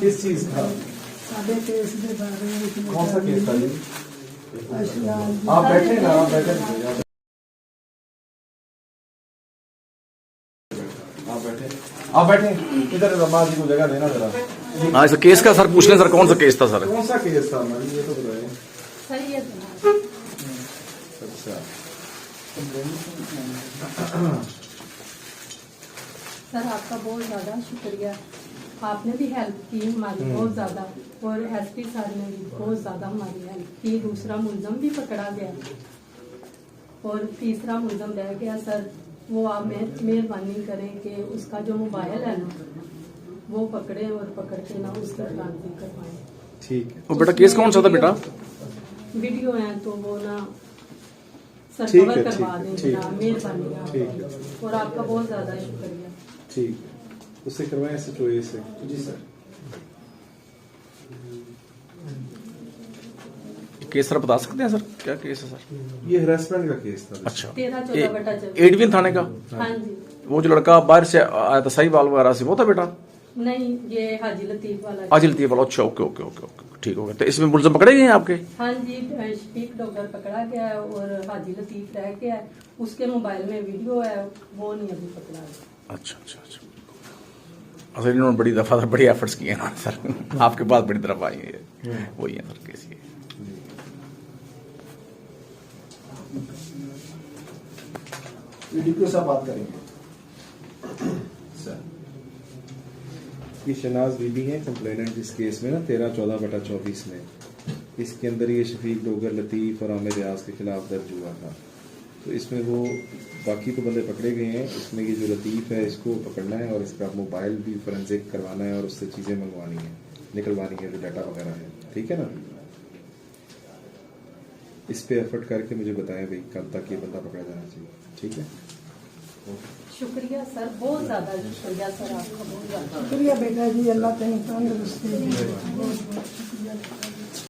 किस चीज का? साढ़े केस के बारे में कौन सा केस था जी? अशरार आप बैठे ना, आप बैठे, आप बैठे। इधर रबाज जी को जगह देना जरा। हाँ, इस केस का सर पूछ लें सर, कौन सा केस था सर? कौन सा केस था मैडम, ये तो बताएं। सही है। अच्छा, सर आपका बहुत ज़्यादा शुक्रिया, आपने भी हेल्प की हमारी बहुत ज़्यादा, और एसपी सर ने भी बहुत ज़्यादा हमारी हेल्प की। दूसरा मुलजम भी पकड़ा गया और तीसरा मुलजम रह गया। सर वो आप मेहरबानी करें कि उसका जो मोबाइल है ना वो पकड़े और पकड़ के ना उसकी क्रांति करवाएं। ठीक है। वो बेटा केस कौन सा था बेटा? वीडियो है तो वो ना सर ठीक कवर है, करवा ठीक है, दें, ठीक ना है। मेहरबानी आप। ठीक है। और आपका बहुत ज़्यादा शुक्रिया। ठीक है, उससे करवाएं SHO से। जी सर। केस सर बता सकते हैं सर, क्या केस है सर? ये हरासमेंट का केस था। अच्छा, 13-14 एडविन थाने का? हाँ जी। वो जो लड़का बाहर से आया था सहीवाल वगैरह से, वो था बेटा? नहीं, ये हाजी लतीफ वाला। हाजी लतीफ वाला। अच्छा, ओके ओके ओके ओके, ठीक हो गया। तो इसमें मुलजम पकड़े गए हैं आपके? हाँ जी, शफीक डॉक्टर पकड़ा गया है और हाजी लतीफ रह गया है। उसके मोबाइल में वीडियो है, वो नहीं अभी पकड़ा गया। अच्छा अच्छा अच्छा। असल इन्होंने बड़ी दफा बड़ी एफर्ट्स किए हैं ना सर, आपके पास बड़ी तरफ आई है, वही है सर केस ये। वीडियो साहब बात करेंगे सर। ये शनाज बीबी है कंप्लेनेंट इस केस में ना 13-14/24 में। इसके अंदर ये शफीक डोगर, लतीफ और आमिर रियाज के खिलाफ दर्ज हुआ था। तो इसमें वो बाकी तो बंदे पकड़े गए हैं, इसमें ये जो लतीफ है इसको पकड़ना है और इसका मोबाइल भी फोरेंसिक करवाना है और उससे चीज़ें मंगवानी है, निकलवानी है, जो डाटा वगैरह है। ठीक है ना? इस पे एफर्ट करके मुझे बताएं भाई कब तक ये बंदा पकड़ा जाना चाहिए। ठीक है? शुक्रिया सर, बहुत ज़्यादा शुक्रिया सर आपका, बहुत ज़्यादा शुक्रिया बेटा जी, अल्लाह तंदुरुस्ती दे। बहुत बहुत शुक्रिया।